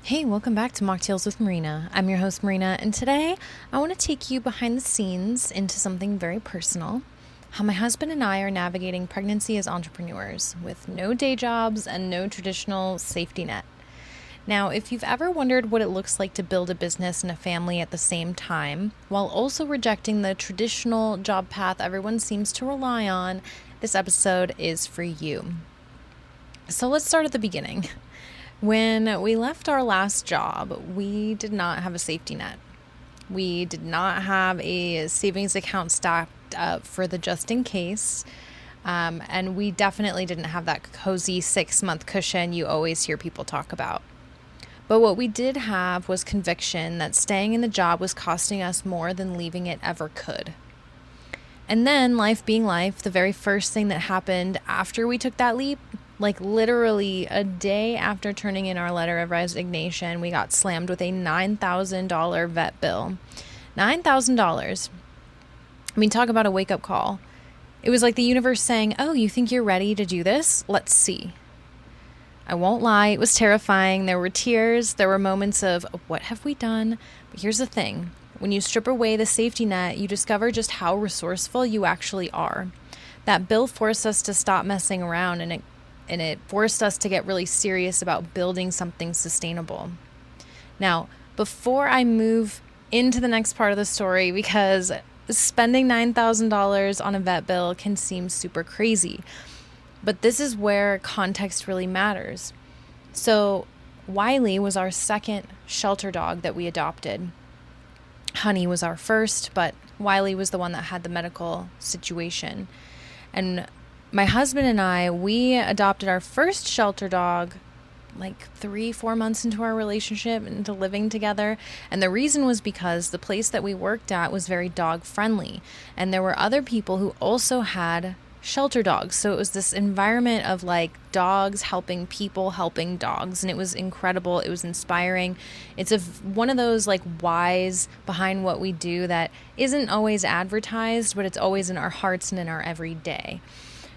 Hey, welcome back to Mocktails with Marina. I'm your host, Marina, and today I want to take you behind the scenes into something very personal. How my husband and I are navigating pregnancy as entrepreneurs with no day jobs and no traditional safety net. Now, if you've ever wondered what it looks like to build a business and a family at the same time, while also rejecting the traditional job path everyone seems to rely on, this episode is for you. So let's start at the beginning. When we left our last job, we did not have a safety net. We did not have a savings account stacked up for the just in case. And we definitely didn't have that cozy 6-month cushion you always hear people talk about. But what we did have was conviction that staying in the job was costing us more than leaving it ever could. And then, life being life, the very first thing that happened after we took that leap, like literally a day after turning in our letter of resignation, we got slammed with a $9,000 vet bill. $9,000. I mean, talk about a wake-up call. It was like the universe saying, oh, you think you're ready to do this? Let's see. I won't lie, it was terrifying. There were tears. There were moments of, what have we done? But here's the thing. When you strip away the safety net, you discover just how resourceful you actually are. That bill forced us to stop messing around, and it forced us to get really serious about building something sustainable. Now, before I move into the next part of the story, because spending $9,000 on a vet bill can seem super crazy, but this is where context really matters. So Wiley was our second shelter dog that we adopted. Honey was our first, but Wiley was the one that had the medical situation. And my husband and I, we adopted our first shelter dog like 3-4 months into our relationship, into living together. And the reason was because the place that we worked at was very dog friendly. And there were other people who also had shelter dogs. So it was this environment of like dogs helping people helping dogs. And it was incredible. It was inspiring. It's one of those like whys behind what we do that isn't always advertised, but it's always in our hearts and in our everyday.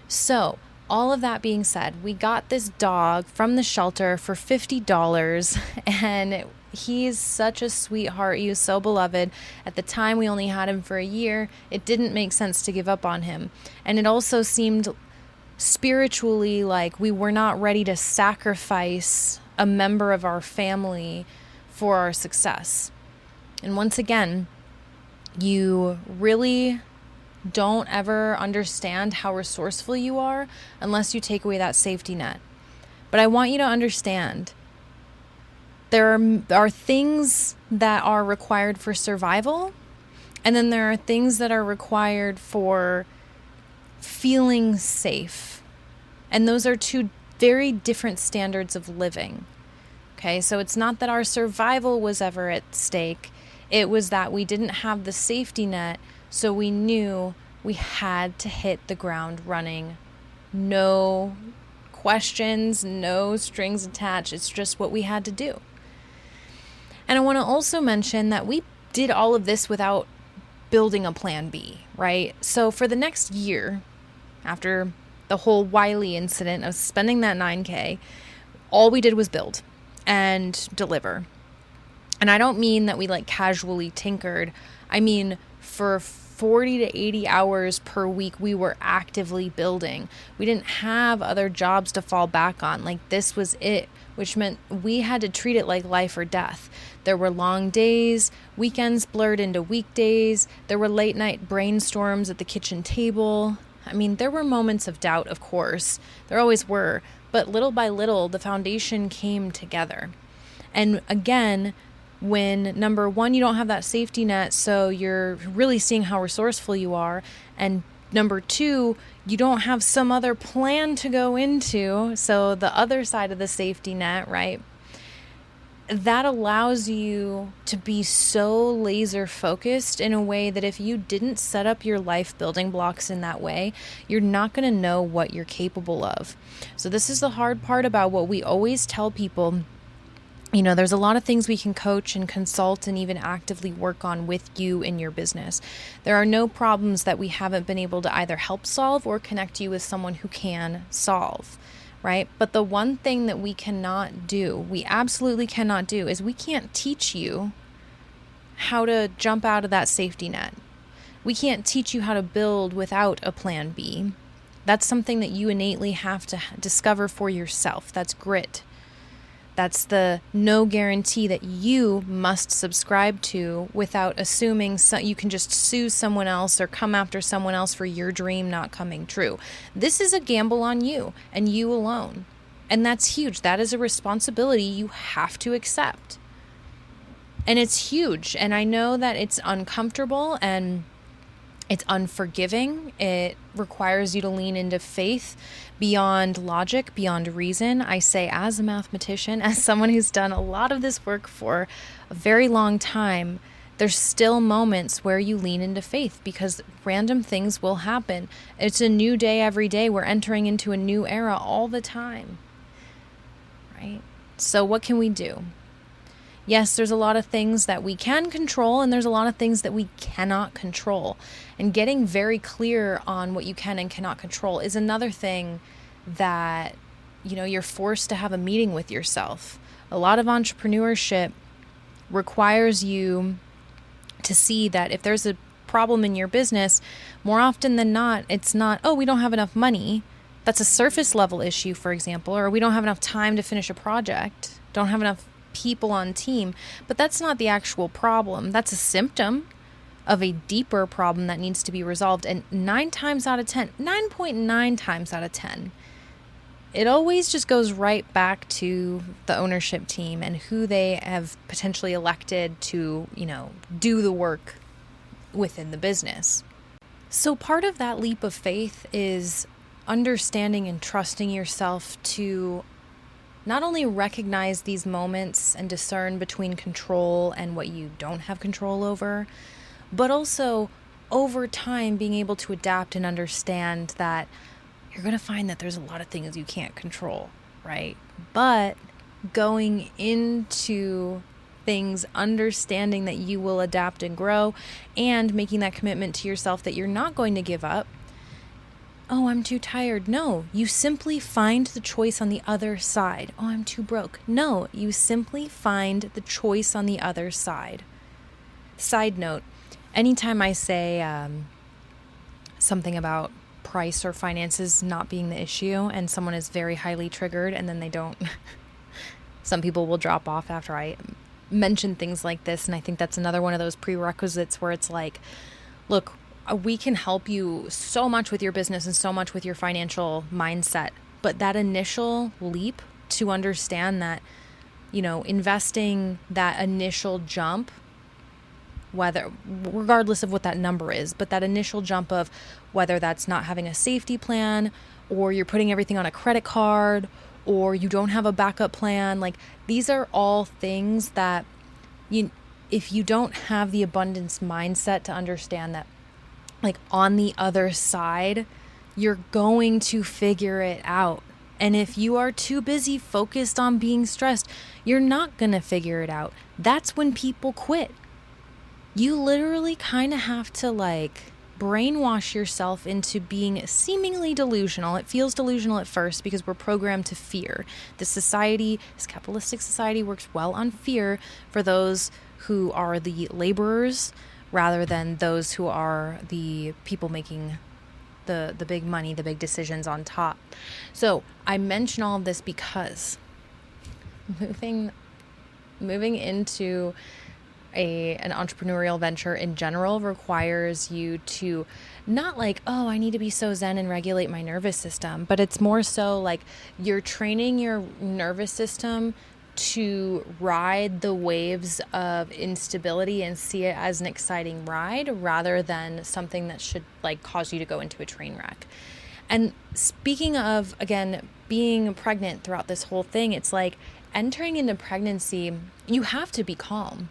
So, all of that being said, we got this dog from the shelter for $50, and he's such a sweetheart. He was so beloved. At the time, we only had him for a year. It didn't make sense to give up on him. And it also seemed spiritually like we were not ready to sacrifice a member of our family for our success. And once again, you really don't ever understand how resourceful you are unless you take away that safety net. But I want you to understand there are things that are required for survival, and then there are things that are required for feeling safe. And those are two very different standards of living. Okay, so it's not that our survival was ever at stake. It was that we didn't have the safety net. So we knew we had to hit the ground running. No questions, no strings attached. It's just what we had to do. And I want to also mention that we did all of this without building a plan B, right? So for the next year, after the whole Wiley incident of spending that $9K, all we did was build and deliver. And I don't mean that we like casually tinkered. I mean, for 40 to 80 hours per week, we were actively building. We didn't have other jobs to fall back on. Like, this was it, which meant we had to treat it like life or death. There were long days, weekends blurred into weekdays. There were late night brainstorms at the kitchen table. I mean, there were moments of doubt, of course. There always were. But little by little, the foundation came together. And again, when number one, you don't have that safety net, so you're really seeing how resourceful you are. And number two, you don't have some other plan to go into, so the other side of the safety net, right? That allows you to be so laser focused in a way that if you didn't set up your life building blocks in that way, you're not going to know what you're capable of. So this is the hard part about what we always tell people. You know, there's a lot of things we can coach and consult and even actively work on with you in your business. There are no problems that we haven't been able to either help solve or connect you with someone who can solve, right? But the one thing that we cannot do, we absolutely cannot do, is we can't teach you how to jump out of that safety net. We can't teach you how to build without a plan B. That's something that you innately have to discover for yourself. That's grit. That's the no guarantee that you must subscribe to without assuming you can just sue someone else or come after someone else for your dream not coming true. This is a gamble on you and you alone. And that's huge. That is a responsibility you have to accept. And it's huge. And I know that it's uncomfortable and it's unforgiving. It requires you to lean into faith beyond logic, beyond reason. I say, as a mathematician, as someone who's done a lot of this work for a very long time, there's still moments where you lean into faith because random things will happen. It's a new day every day. We're entering into a new era all the time, right? So what can we do? Yes, there's a lot of things that we can control and there's a lot of things that we cannot control. And getting very clear on what you can and cannot control is another thing that, you're forced to have a meeting with yourself. A lot of entrepreneurship requires you to see that if there's a problem in your business, more often than not, it's not, oh, we don't have enough money. That's a surface level issue, for example, or we don't have enough time to finish a project, don't have enough people on team, but that's not the actual problem. That's a symptom of a deeper problem that needs to be resolved. And 9.9 times out of 10, it always just goes right back to the ownership team and who they have potentially elected to, do the work within the business. So part of that leap of faith is understanding and trusting yourself to not only recognize these moments and discern between control and what you don't have control over, but also over time being able to adapt and understand that you're going to find that there's a lot of things you can't control, right? But going into things, understanding that you will adapt and grow and making that commitment to yourself that you're not going to give up. Oh, I'm too tired. No, you simply find the choice on the other side. Oh, I'm too broke. No, you simply find the choice on the other side. Side note, anytime I say something about price or finances not being the issue and someone is very highly triggered and then they don't, some people will drop off after I mention things like this. And I think that's another one of those prerequisites where it's like, look, we can help you so much with your business and so much with your financial mindset. But that initial leap to understand that, investing that initial jump, regardless of what that number is, but that initial jump of whether that's not having a safety plan or you're putting everything on a credit card or you don't have a backup plan, like these are all things that if you don't have the abundance mindset to understand that, like on the other side, you're going to figure it out. And if you are too busy focused on being stressed, you're not going to figure it out. That's when people quit. You literally kind of have to brainwash yourself into being seemingly delusional. It feels delusional at first because we're programmed to fear. This capitalistic society works well on fear for those who are the laborers rather than those who are the people making the big money, the big decisions on top. So I mention all of this because moving into an entrepreneurial venture in general requires you to not I need to be so zen and regulate my nervous system, but it's more so you're training your nervous system to ride the waves of instability and see it as an exciting ride rather than something that should cause you to go into a train wreck. And speaking of, again, being pregnant throughout this whole thing, it's entering into pregnancy, you have to be calm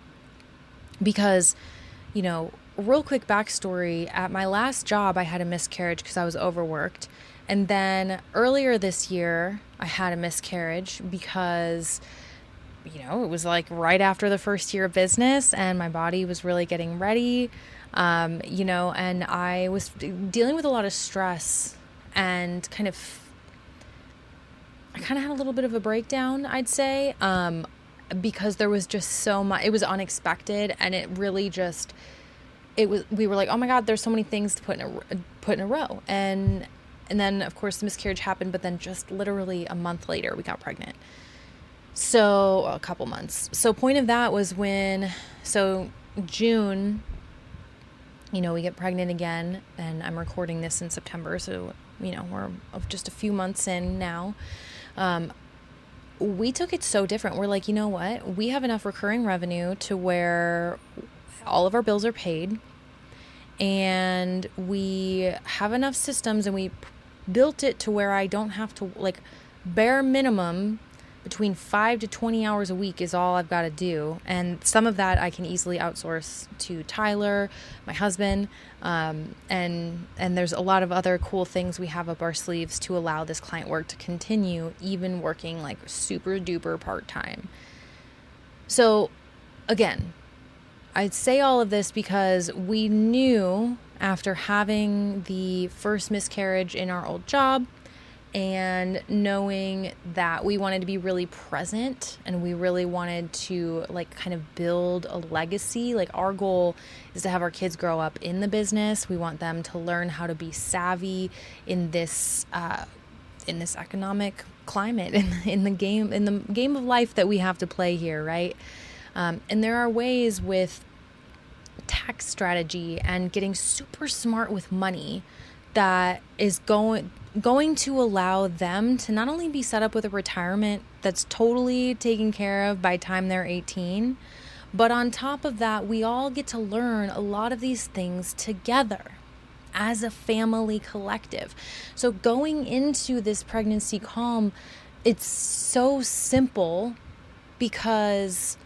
because, real quick backstory, at my last job, I had a miscarriage because I was overworked. And then earlier this year, I had a miscarriage because it was right after the first year of business and my body was really getting ready, and I was dealing with a lot of stress and kind of I kind of had a little bit of a breakdown, I'd say, because there was just so much. It was unexpected, and it really just, we were like, oh my God, there's so many things to put in a row. And then of course the miscarriage happened, but then just literally a month later we got pregnant. So a couple months. So point of that was June, we get pregnant again, and I'm recording this in September. So, we're just a few months in now. We took it so different. We're like, you know what? We have enough recurring revenue to where all of our bills are paid, and we have enough systems, and we built it to where I don't have to, bare minimum between 5 to 20 hours a week is all I've got to do. And some of that I can easily outsource to Tyler, my husband. And there's a lot of other cool things we have up our sleeves to allow this client work to continue, even working super duper part-time. So again, I'd say all of this because we knew after having the first miscarriage in our old job, and knowing that we wanted to be really present, and we really wanted to kind of build a legacy. Our goal is to have our kids grow up in the business. We want them to learn how to be savvy in this economic climate, in the game of life that we have to play here, right? And there are ways with tax strategy and getting super smart with money that is going to allow them to not only be set up with a retirement that's totally taken care of by the time they're 18, but on top of that, we all get to learn a lot of these things together as a family collective. So going into this pregnancy calm, it's so simple because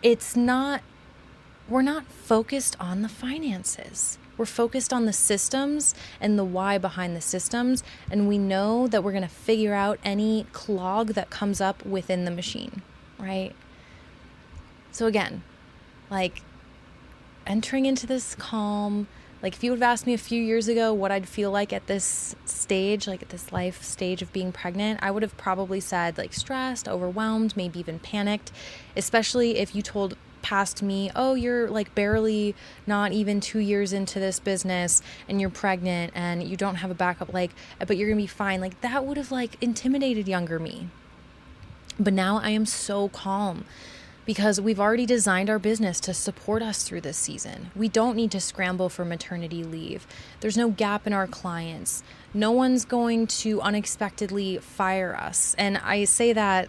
we're not focused on the finances. We're focused on the systems and the why behind the systems, and we know that we're going to figure out any clog that comes up within the machine, right? So again, entering into this calm, if you would have asked me a few years ago what I'd feel like at this stage, at this life stage of being pregnant, I would have probably said stressed, overwhelmed, maybe even panicked, especially if you told past me, oh, you're barely not even 2 years into this business and you're pregnant and you don't have a backup, but you're gonna be fine. That would have intimidated younger me. But now I am so calm because we've already designed our business to support us through this season. We don't need to scramble for maternity leave. There's no gap in our clients. No one's going to unexpectedly fire us. And I say that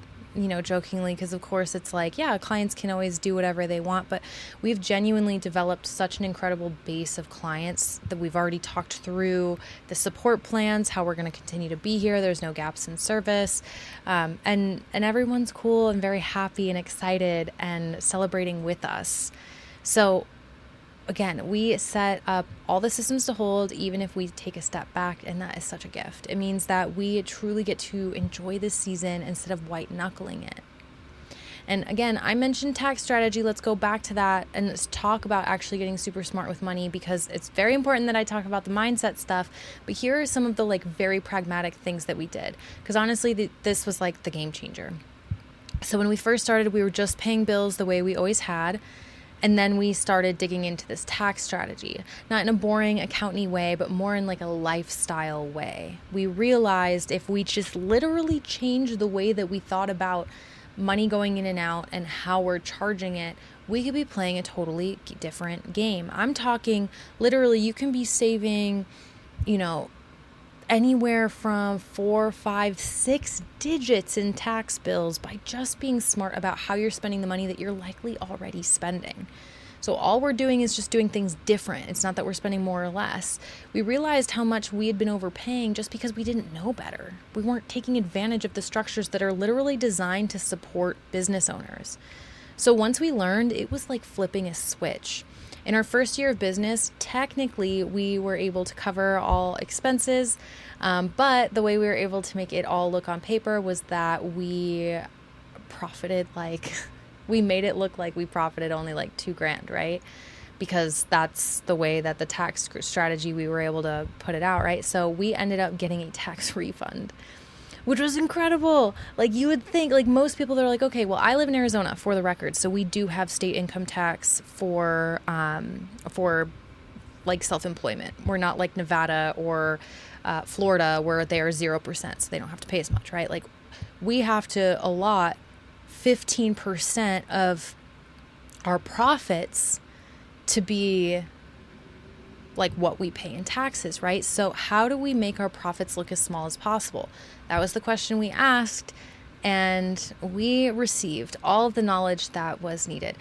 jokingly, because of course it's clients can always do whatever they want, but we've genuinely developed such an incredible base of clients that we've already talked through the support plans, how we're going to continue to be here. There's no gaps in service. And everyone's cool and very happy and excited and celebrating with us. So again, we set up all the systems to hold, even if we take a step back, and that is such a gift. It means that we truly get to enjoy this season instead of white knuckling it. And again, I mentioned tax strategy. Let's go back to that and let's talk about actually getting super smart with money, because it's very important that I talk about the mindset stuff. But here are some of the very pragmatic things that we did, because honestly, this was the game changer. So when we first started, we were just paying bills the way we always had. And then we started digging into this tax strategy, not in a boring accounting way, but more in a lifestyle way. We realized if we just literally change the way that we thought about money going in and out and how we're charging it, we could be playing a totally different game. I'm talking literally, you can be saving, anywhere from 4, 5, 6 digits in tax bills by just being smart about how you're spending the money that you're likely already spending. So all we're doing is just doing things different. It's not that we're spending more or less. We realized how much we had been overpaying just because we didn't know better. We weren't taking advantage of the structures that are literally designed to support business owners. So once we learned, it was like flipping a switch. In our first year of business, technically, we were able to cover all expenses, but the way we were able to make it all look on paper was that we profited we made it look like we profited only $2,000, right? Because that's the way that the tax strategy we were able to put it out, right? So we ended up getting a tax refund. which was incredible. Like, you would think, like, most people, they're like, okay, well, I live in Arizona, for the record, so we do have state income tax for like self-employment. We're not like Nevada or Florida where they are 0%, so they don't have to pay as much, right? Like, we have to allot 15% of our profits to be like what we pay in taxes, right? So how do we make our profits look as small as possible? That was the question we asked, and we received all of the knowledge that was needed.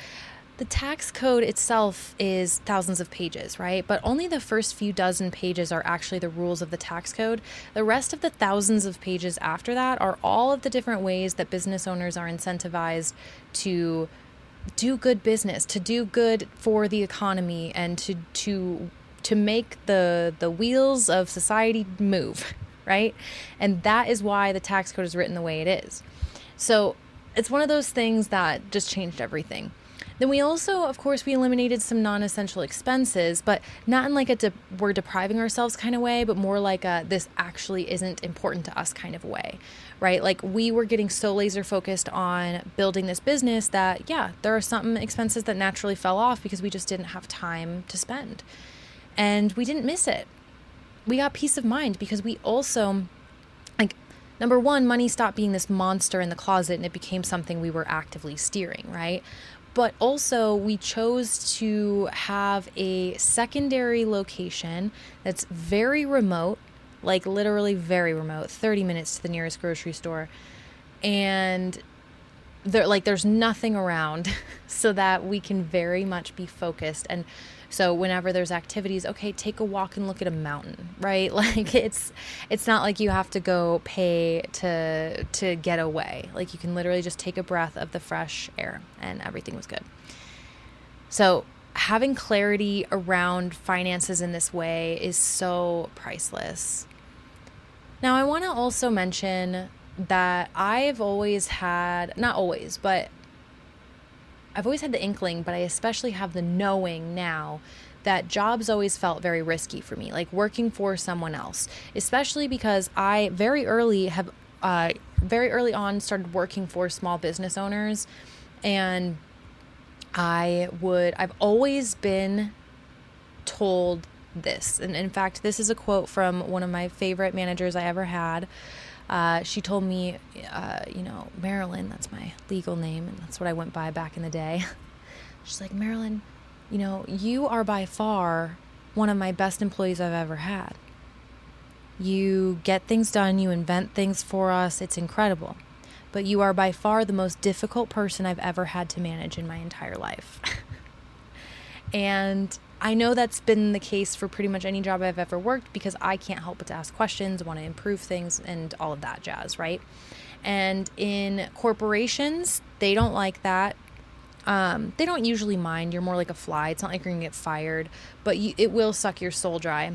The tax code itself is thousands of pages, right? But only the first few dozen pages are actually the rules of the tax code. The rest of the thousands of pages after that are all of the different ways that business owners are incentivized to do good business, to do good for the economy, and to make the wheels of society move, right? And that is why the tax code is written the way it is. So it's one of those things that just changed everything. Then we also, of course, we eliminated some non-essential expenses, but not in like we're depriving ourselves kind of way, but more like this actually isn't important to us kind of way, right? Like, we were getting so laser focused on building this business that, yeah, there are some expenses that naturally fell off because we just didn't have time to spend. And we didn't miss it. We got peace of mind because we also, like, number one, money stopped being this monster in the closet and it became something we were actively steering, right? But also, we chose to have a secondary location that's very remote, like literally very remote, 30 minutes to the nearest grocery store. And there's nothing around so that we can very much be focused. And so whenever there's activities, okay, take a walk and look at a mountain, right? Like, it's not like you have to go pay to get away. Like, you can literally just take a breath of the fresh air, and everything was good. So having clarity around finances in this way is so priceless. Now, I want to also mention that I've always had, not always, but I've always had the inkling, but I especially have the knowing now that jobs always felt very risky for me, like working for someone else, especially because I very early on started working for small business owners. And I've always been told this. And in fact, this is a quote from one of my favorite managers I ever had. She told me, Marilyn, that's my legal name, and that's what I went by back in the day. She's like, Marilyn, you are by far one of my best employees I've ever had. You get things done, you invent things for us, it's incredible. But you are by far the most difficult person I've ever had to manage in my entire life. And I know that's been the case for pretty much any job I've ever worked, because I can't help but to ask questions, want to improve things, and all of that jazz, right? And in corporations, they don't like that. They don't usually mind. You're more like a fly. It's not like you're going to get fired, but it will suck your soul dry.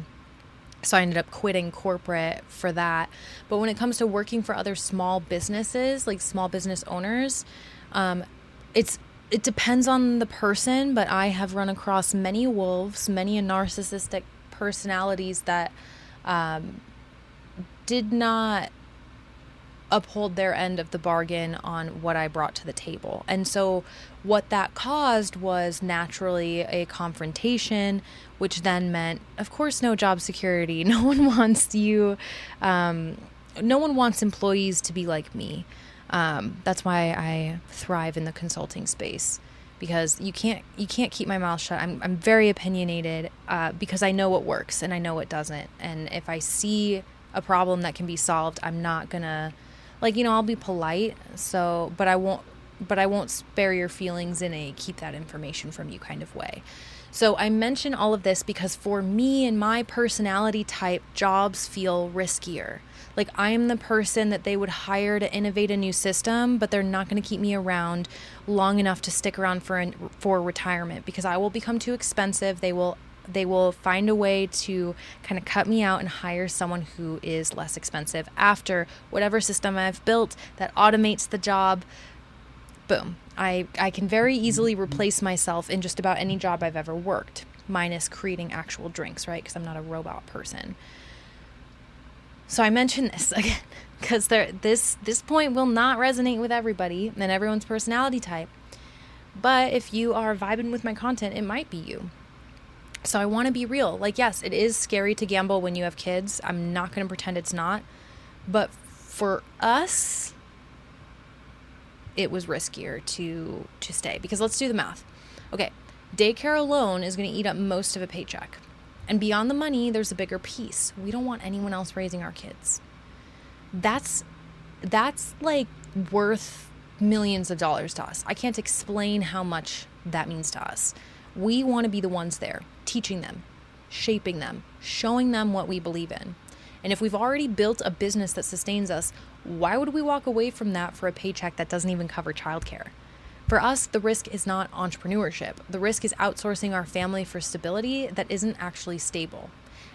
So I ended up quitting corporate for that. But when it comes to working for other small businesses, like small business owners, it depends on the person, but I have run across many wolves, many narcissistic personalities that did not uphold their end of the bargain on what I brought to the table. And so what that caused was naturally a confrontation, which then meant, of course, no job security. No one wants no one wants employees to be like me. That's why I thrive in the consulting space, because you can't keep my mouth shut. I'm very opinionated, because I know what works and I know what doesn't. And if I see a problem that can be solved, I'm not gonna, I'll be polite. But I won't spare your feelings in a keep that information from you kind of way. So I mention all of this because for me and my personality type, jobs feel riskier. Like, I am the person that they would hire to innovate a new system, but they're not going to keep me around long enough to stick around for retirement, because I will become too expensive. They will find a way to kind of cut me out and hire someone who is less expensive after whatever system I've built that automates the job. Boom. I can very easily replace myself in just about any job I've ever worked, minus creating actual drinks, right? Because I'm not a robot person. So I mention this again because this point will not resonate with everybody and everyone's personality type. But if you are vibing with my content, it might be you. So I want to be real. Like, yes, it is scary to gamble when you have kids. I'm not going to pretend it's not. But for us, it was riskier to stay. Because let's do the math. Okay, daycare alone is going to eat up most of a paycheck. And beyond the money, there's a bigger piece. We don't want anyone else raising our kids. That's like worth millions of dollars to us. I can't explain how much that means to us. We want to be the ones there, teaching them, shaping them, showing them what we believe in. And if we've already built a business that sustains us, why would we walk away from that for a paycheck that doesn't even cover childcare? For us, the risk is not entrepreneurship. The risk is outsourcing our family for stability that isn't actually stable.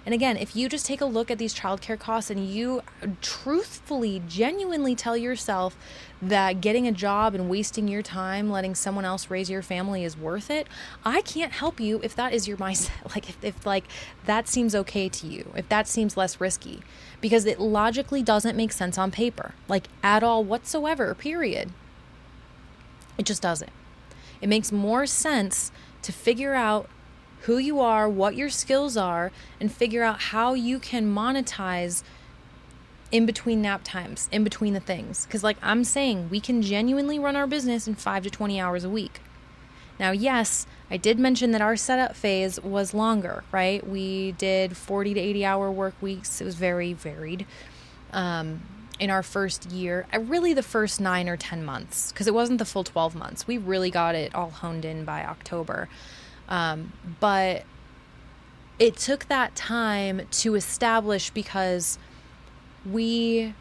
And again, if you just take a look at these childcare costs and you truthfully, genuinely tell yourself that getting a job and wasting your time letting someone else raise your family is worth it, I can't help you if that is your mindset. If that seems okay to you, if that seems less risky, because it logically doesn't make sense on paper, at all whatsoever, period. It just doesn't. It makes more sense to figure out who you are, what your skills are, and figure out how you can monetize in between nap times, in between the things. Because I'm saying, we can genuinely run our business in 5 to 20 hours a week. Now, yes, I did mention that our setup phase was longer, right? We did 40 to 80 hour work weeks. It was very varied. In our first year, really the first 9 or 10 months, because it wasn't the full 12 months. We really got it all honed in by October. But it took that time to establish because we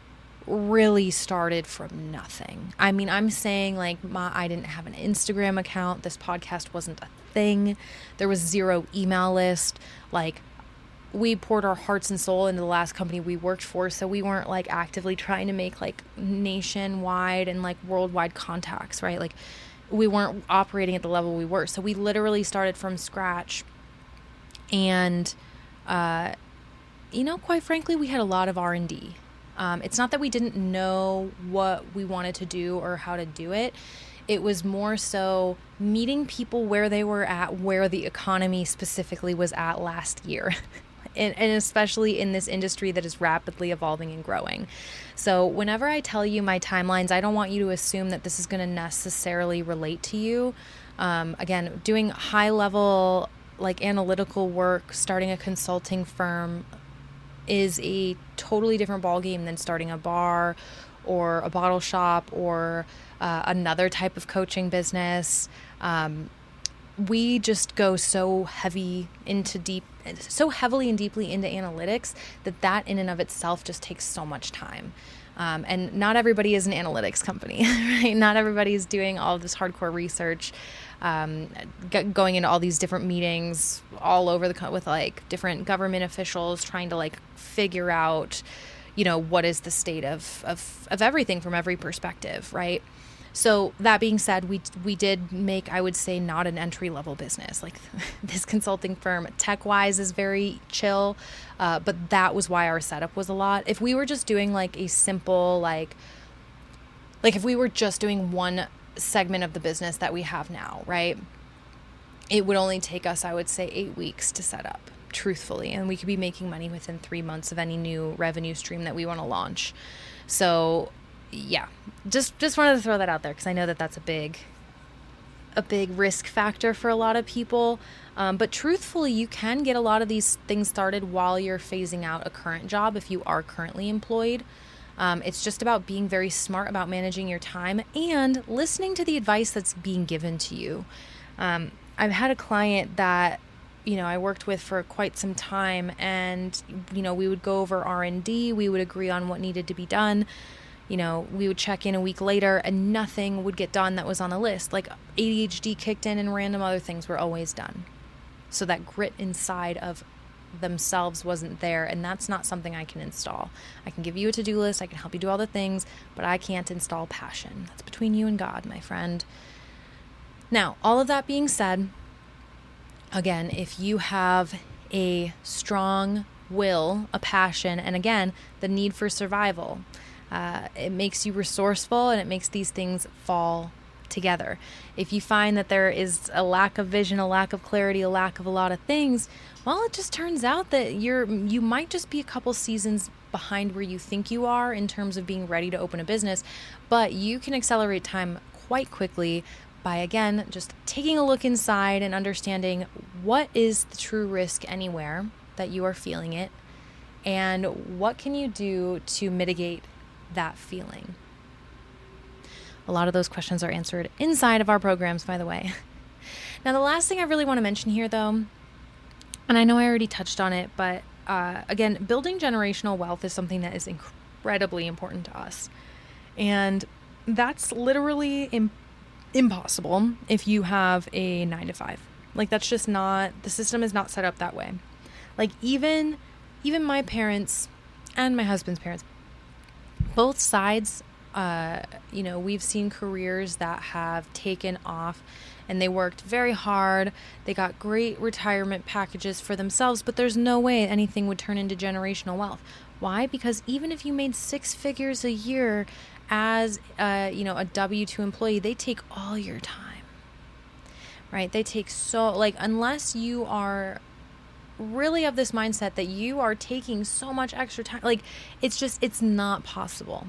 really started from nothing. I mean, I'm saying I didn't have an Instagram account. This podcast wasn't a thing. There was zero email list. We poured our hearts and soul into the last company we worked for. So we weren't actively trying to make nationwide and worldwide contacts, right? We weren't operating at the level we were. So we literally started from scratch. And, quite frankly, we had a lot of R&D. It's not that we didn't know what we wanted to do or how to do it. It was more so meeting people where they were at, where the economy specifically was at last year. And especially in this industry that is rapidly evolving and growing. So whenever I tell you my timelines, I don't want you to assume that this is going to necessarily relate to you. Again, doing high level, analytical work, starting a consulting firm is a totally different ballgame than starting a bar or a bottle shop or another type of coaching business. We just go so heavily and deeply into analytics that in and of itself just takes so much time. And not everybody is an analytics company, right? Not everybody is doing all of this hardcore research, going into all these different meetings all over with different government officials trying to figure out, what is the state of everything from every perspective, right? So that being said, we did make, I would say, not an entry-level business. This consulting firm, tech-wise, is very chill, but that was why our setup was a lot. If we were just doing a simple, if we were just doing one segment of the business that we have now, right, it would only take us, I would say, 8 weeks to set up, truthfully, and we could be making money within 3 months of any new revenue stream that we want to launch. So yeah, just wanted to throw that out there because I know that that's a big risk factor for a lot of people. But truthfully, you can get a lot of these things started while you're phasing out a current job if you are currently employed. It's just about being very smart about managing your time and listening to the advice that's being given to you. I've had a client that I worked with for quite some time, and we would go over R&D. We would agree on what needed to be done. We would check in a week later and nothing would get done that was on the list. ADHD kicked in and random other things were always done. So that grit inside of themselves wasn't there, and that's not something I can install. I can give you a to-do list, I can help you do all the things, but I can't install passion. That's between you and God, my friend. Now, all of that being said, again, if you have a strong will, a passion, and again, the need for survival. It makes you resourceful, and it makes these things fall together. If you find that there is a lack of vision, a lack of clarity, a lack of a lot of things, well, it just turns out that you might just be a couple seasons behind where you think you are in terms of being ready to open a business, but you can accelerate time quite quickly by, again, just taking a look inside and understanding what is the true risk anywhere that you are feeling it, and what can you do to mitigate that feeling. A lot of those questions are answered inside of our programs, by the way. Now, the last thing I really want to mention here, though, and I know I already touched on it, but again, building generational wealth is something that is incredibly important to us. And that's literally impossible if you have a 9-to-5. Like, that's just not, the system is not set up that way. Like, even my parents and my husband's parents, both sides, we've seen careers that have taken off and they worked very hard. They got great retirement packages for themselves, but there's no way anything would turn into generational wealth. Why? Because even if you made 6 figures a year as a W-2 employee, they take all your time, right? They take unless you are really of this mindset that you are taking so much extra time, it's not possible.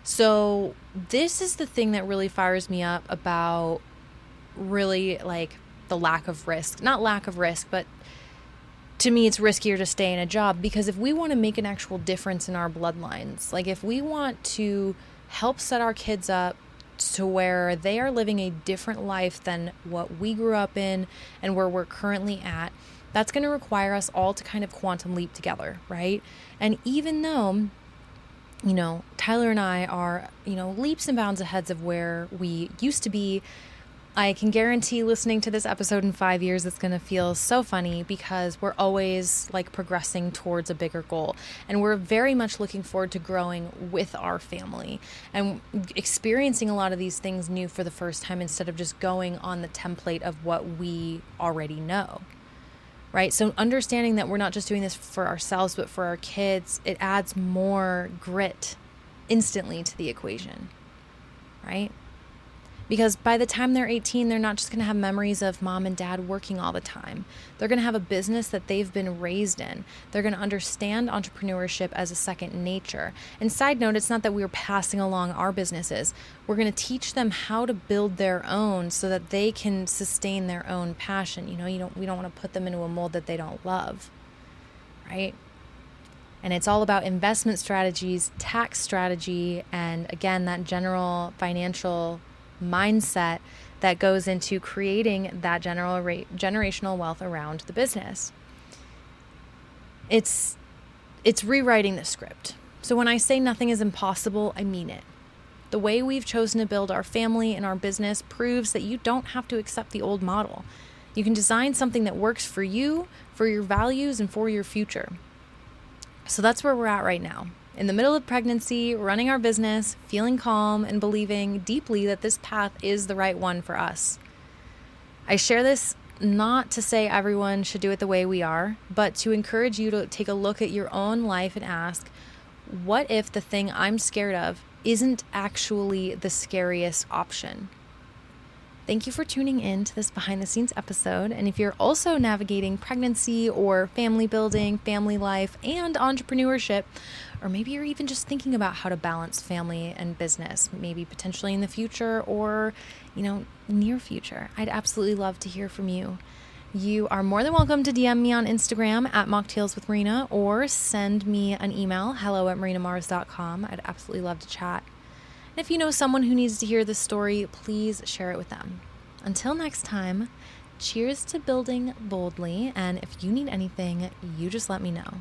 So this is the thing that really fires me up about really the lack of risk. Not lack of risk, but to me it's riskier to stay in a job, because if we want to make an actual difference in our bloodlines, if we want to help set our kids up to where they are living a different life than what we grew up in and where we're currently at, that's going to require us all to kind of quantum leap together, right? And even though Tyler and I are, leaps and bounds ahead of where we used to be, I can guarantee listening to this episode in 5 years, it's going to feel so funny, because we're always progressing towards a bigger goal. And we're very much looking forward to growing with our family and experiencing a lot of these things new for the first time, instead of just going on the template of what we already know. Right? So understanding that we're not just doing this for ourselves, but for our kids, it adds more grit instantly to the equation, right? Because by the time they're 18, they're not just going to have memories of mom and dad working all the time. They're going to have a business that they've been raised in. They're going to understand entrepreneurship as a second nature. And side note, it's not that we're passing along our businesses. We're going to teach them how to build their own so that they can sustain their own passion. We don't want to put them into a mold that they don't love, right? And it's all about investment strategies, tax strategy, and again, that general financial mindset that goes into creating that generational wealth around the business. It's rewriting the script. So when I say nothing is impossible, I mean it. The way we've chosen to build our family and our business proves that you don't have to accept the old model. You can design something that works for you, for your values, and for your future. So that's where we're at right now. In the middle of pregnancy, running our business, feeling calm, and believing deeply that this path is the right one for us. I share this not to say everyone should do it the way we are, but to encourage you to take a look at your own life and ask, what if the thing I'm scared of isn't actually the scariest option? Thank you for tuning in to this behind the scenes episode. And if you're also navigating pregnancy or family building, family life, and entrepreneurship, or maybe you're even just thinking about how to balance family and business, maybe potentially in the future or, near future, I'd absolutely love to hear from you. You are more than welcome to DM me on Instagram at Mocktails with Marina, or send me an email, hello@marinamars.com. I'd absolutely love to chat. And if you know someone who needs to hear this story, please share it with them. Until next time, cheers to building boldly. And if you need anything, you just let me know.